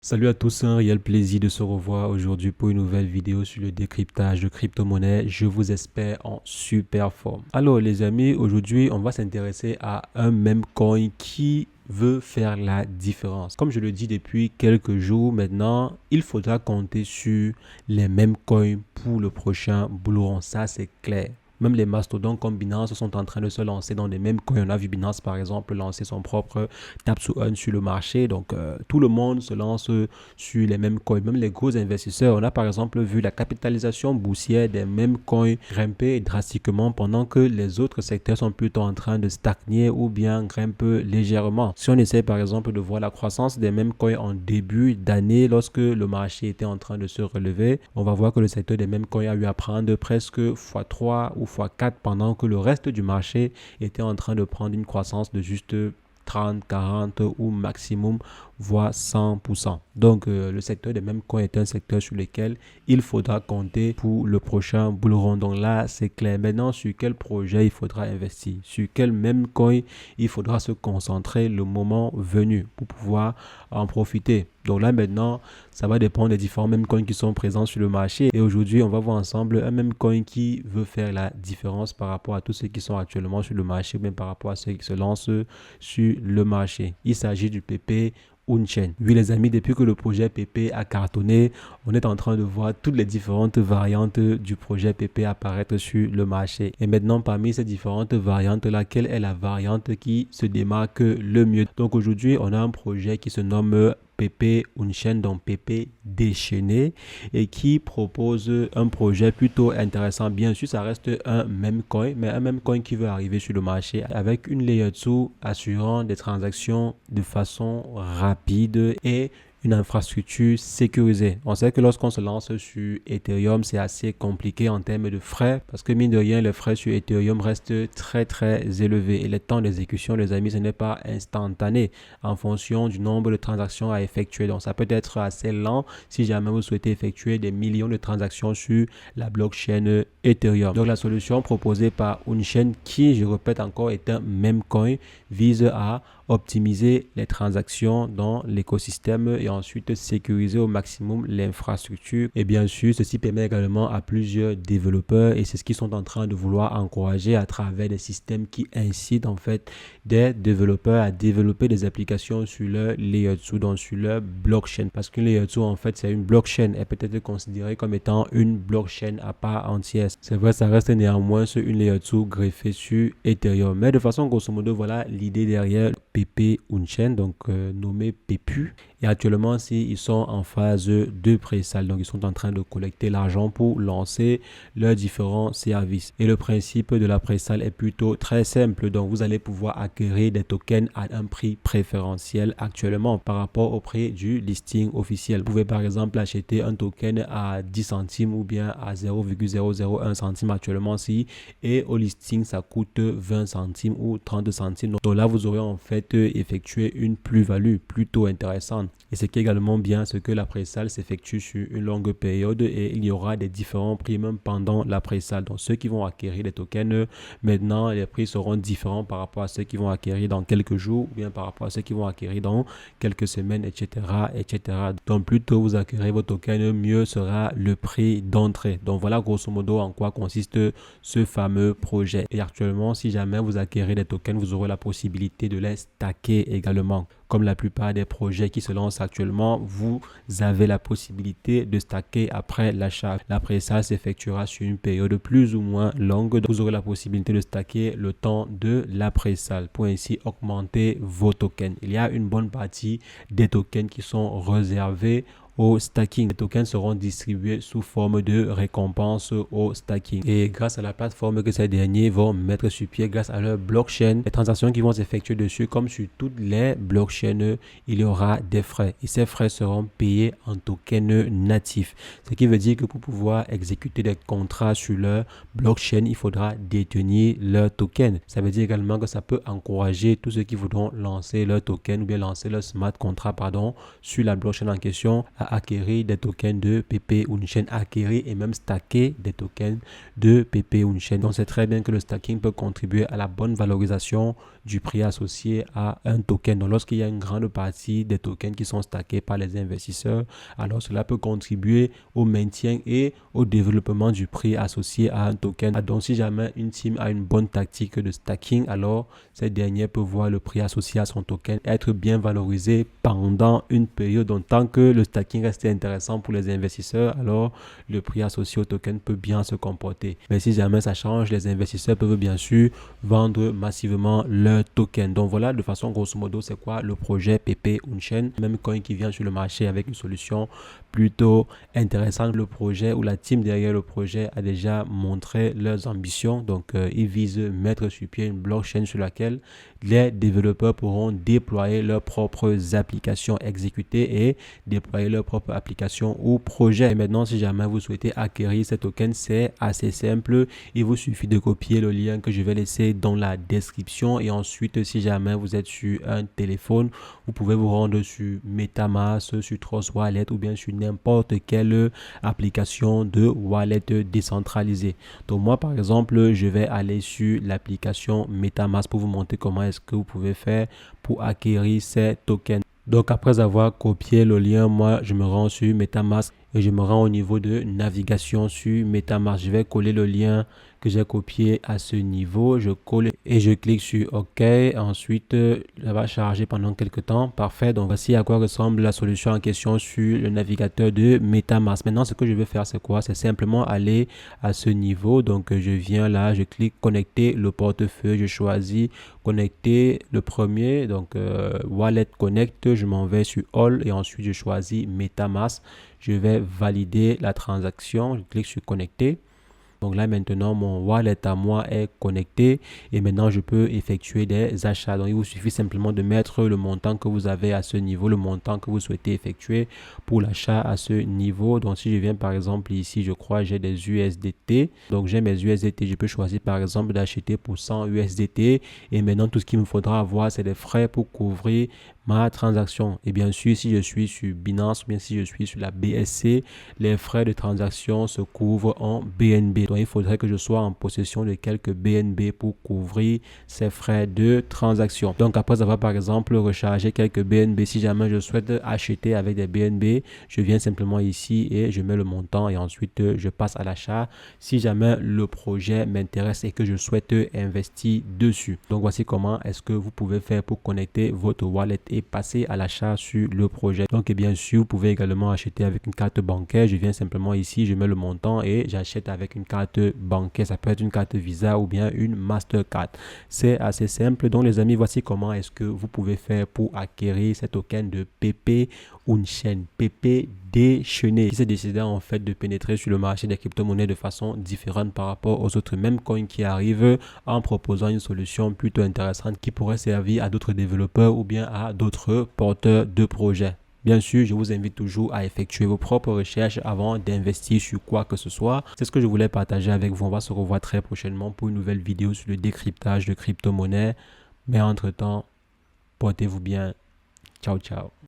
Salut à tous, c'est un réel plaisir de se revoir aujourd'hui pour une nouvelle vidéo sur le décryptage de crypto-monnaies. Je vous espère en super forme. Alors les amis, aujourd'hui on va s'intéresser à un meme coin qui veut faire la différence. Comme je le dis depuis quelques jours maintenant, il faudra compter sur les mêmes coins pour le prochain bull run. Ça c'est clair. Même les mastodontes comme Binance sont en train de se lancer dans les mêmes coins. On a vu Binance, par exemple, lancer son propre Tap2Earn sur le marché. Donc, tout le monde se lance sur les mêmes coins. Même les gros investisseurs. On a, par exemple, vu la capitalisation boursière des mêmes coins grimper drastiquement pendant que les autres secteurs sont plutôt en train de stagner ou bien grimpent légèrement. Si on essaie, par exemple, de voir la croissance des mêmes coins en début d'année, lorsque le marché était en train de se relever, on va voir que le secteur des mêmes coins a eu à prendre presque x3 ou x4 pendant que le reste du marché était en train de prendre une croissance de juste 30, 40 ou maximum, voire 100%. Donc, le secteur des mêmes coins est un secteur sur lequel il faudra compter pour le prochain bull run. Donc là, c'est clair. Maintenant, sur quel projet il faudra investir, sur quel même coin il faudra se concentrer le moment venu pour pouvoir en profiter. Donc là, maintenant, ça va dépendre des différents mêmes coins qui sont présents sur le marché. Et aujourd'hui, on va voir ensemble un même coin qui veut faire la différence par rapport à tous ceux qui sont actuellement sur le marché, ou même par rapport à ceux qui se lancent sur le marché. Il s'agit du PP Unchained. Oui les amis, depuis que le projet PP a cartonné, on est en train de voir toutes les différentes variantes du projet PP apparaître sur le marché. Et maintenant, parmi ces différentes variantes-là, quelle est la variante qui se démarque le mieux? Donc aujourd'hui, on a un projet qui se nomme PP Unchained, donc PP déchaîné, et qui propose un projet plutôt intéressant. Bien sûr, ça reste un même coin, mais un même coin qui veut arriver sur le marché avec une layer 2 assurant des transactions de façon rapide et une infrastructure sécurisée. On sait que lorsqu'on se lance sur Ethereum, c'est assez compliqué en termes de frais parce que mine de rien, les frais sur Ethereum restent très élevés et les temps d'exécution, les amis, ce n'est pas instantané en fonction du nombre de transactions à effectuer. Donc, ça peut être assez lent si jamais vous souhaitez effectuer des millions de transactions sur la blockchain Ethereum. Donc, la solution proposée par Unchained, qui, je répète encore, est un meme coin, vise à optimiser les transactions dans l'écosystème et ensuite sécuriser au maximum l'infrastructure. Et bien sûr, ceci permet également à plusieurs développeurs et c'est ce qu'ils sont en train de vouloir encourager à travers des systèmes qui incitent en fait des développeurs à développer des applications sur leur layer 2, donc sur leur blockchain. Parce qu'une layer 2, en fait, c'est une blockchain. Elle peut être considérée comme étant une blockchain à part entière. C'est vrai, ça reste néanmoins une layer 2 greffée sur Ethereum. Mais de façon grosso modo, voilà l'idée derrière PP Unchained, donc nommé PEPU. Et actuellement, ils sont en phase de pré-sale. Donc, ils sont en train de collecter l'argent pour lancer leurs différents services. Et le principe de la pré-sale est plutôt très simple. Donc, vous allez pouvoir acquérir des tokens à un prix préférentiel actuellement par rapport au prix du listing officiel. Vous pouvez par exemple acheter un token à 10 centimes ou bien à 0,001 centime actuellement et au listing, ça coûte 20 centimes ou 30 centimes. Donc là, vous aurez en fait effectué une plus-value plutôt intéressante. Et ce qui est également bien, c'est que la pré-sale s'effectue sur une longue période et il y aura des différents prix même pendant la pré-sale. Donc ceux qui vont acquérir les tokens, maintenant les prix seront différents par rapport à ceux qui vont acquérir dans quelques jours ou bien par rapport à ceux qui vont acquérir dans quelques semaines, etc. Donc plus tôt vous acquérez vos tokens, mieux sera le prix d'entrée. Donc voilà grosso modo en quoi consiste ce fameux projet. Et actuellement, si jamais vous acquérez des tokens, vous aurez la possibilité de les stacker également. Comme la plupart des projets qui se lancent actuellement, vous avez la possibilité de stacker après l'achat. Après ça s'effectuera sur une période plus ou moins longue. Vous aurez la possibilité de stacker le temps de l'après-sale pour ainsi augmenter vos tokens. Il y a une bonne partie des tokens qui sont réservés au stacking. Les tokens seront distribués sous forme de récompense au stacking. Et grâce à la plateforme que ces derniers vont mettre sur pied, grâce à leur blockchain, les transactions qui vont s'effectuer dessus, comme sur toutes les blockchains, il y aura des frais. Et ces frais seront payés en tokens natifs. Ce qui veut dire que pour pouvoir exécuter des contrats sur leur blockchain, il faudra détenir leur token. Ça veut dire également que ça peut encourager tous ceux qui voudront lancer leur token ou bien lancer leur smart contract sur la blockchain en question à acquérir des tokens de PP Unchained, acquérir et même stacker des tokens de PP Unchained. Donc c'est très bien que le stacking peut contribuer à la bonne valorisation du prix associé à un token. Donc lorsqu'il y a une grande partie des tokens qui sont stackés par les investisseurs, alors cela peut contribuer au maintien et au développement du prix associé à un token. Donc si jamais une team a une bonne tactique de stacking, alors cette dernière peut voir le prix associé à son token être bien valorisé pendant une période. Donc tant que le stacking reste intéressant pour les investisseurs, alors le prix associé au token peut bien se comporter. Mais si jamais ça change, les investisseurs peuvent bien sûr vendre massivement leur token. Donc voilà, de façon grosso modo, c'est quoi le projet PP Unchained, même coin qui vient sur le marché avec une solution plutôt intéressante. Le projet ou la team derrière le projet a déjà montré leurs ambitions. Donc ils visent mettre sur pied une blockchain sur laquelle les développeurs pourront déployer leurs propres applications, exécuter et déployer leurs propres applications ou projets. Et maintenant, si jamais vous souhaitez acquérir ces tokens, c'est assez simple. Il vous suffit de copier le lien que je vais laisser dans la description. Et ensuite, si jamais vous êtes sur un téléphone, vous pouvez vous rendre sur MetaMask, sur Trust Wallet ou bien sur n'importe quelle application de wallet décentralisée. Donc moi, par exemple, je vais aller sur l'application MetaMask pour vous montrer comment est-ce que vous pouvez faire pour acquérir ces tokens. Donc après avoir copié le lien, moi je me rends sur MetaMask et je me rends au niveau de navigation sur MetaMask. Je vais coller le lien que j'ai copié à ce niveau. Je colle et je clique sur OK. Ensuite, ça va charger pendant quelques temps. Parfait. Donc voici à quoi ressemble la solution en question sur le navigateur de MetaMask. Maintenant, ce que je vais faire, c'est quoi? C'est simplement aller à ce niveau. Donc je viens là, je clique connecter le portefeuille. Je choisis connecter le premier. Donc Wallet Connect. Je m'en vais sur All et ensuite je choisis MetaMask. Je vais valider la transaction. Je clique sur connecter. Donc là maintenant mon wallet à moi est connecté et maintenant je peux effectuer des achats. Donc il vous suffit simplement de mettre le montant que vous avez à ce niveau, le montant que vous souhaitez effectuer pour l'achat à ce niveau. Donc si je viens par exemple ici, je crois j'ai des USDT. Donc j'ai mes USDT, je peux choisir par exemple d'acheter pour 100 USDT et maintenant tout ce qu'il me faudra avoir c'est des frais pour couvrir ma transaction. Et bien sûr, si je suis sur Binance ou bien si je suis sur la BSC, les frais de transaction se couvrent en BNB. Donc, il faudrait que je sois en possession de quelques BNB pour couvrir ces frais de transaction. Donc, après avoir par exemple rechargé quelques BNB, si jamais je souhaite acheter avec des BNB, je viens simplement ici et je mets le montant et ensuite je passe à l'achat si jamais le projet m'intéresse et que je souhaite investir dessus. Donc, voici comment est-ce que vous pouvez faire pour connecter votre wallet et passer à l'achat sur le projet. Donc et bien sûr, vous pouvez également acheter avec une carte bancaire. Je viens simplement ici, je mets le montant et j'achète avec une carte bancaire. Ça peut être une carte Visa ou bien une Mastercard. C'est assez simple. Donc les amis, voici comment est-ce que vous pouvez faire pour acquérir ces tokens de PP Unchained, PP déchaîné, qui s'est décidé en fait de pénétrer sur le marché des crypto-monnaies de façon différente par rapport aux autres mêmes coins qui arrivent en proposant une solution plutôt intéressante qui pourrait servir à d'autres développeurs ou bien à d'autres porteurs de projets. Bien sûr, je vous invite toujours à effectuer vos propres recherches avant d'investir sur quoi que ce soit. C'est ce que je voulais partager avec vous. On va se revoir très prochainement pour une nouvelle vidéo sur le décryptage de crypto-monnaies. Mais entre-temps, portez-vous bien. Ciao, ciao.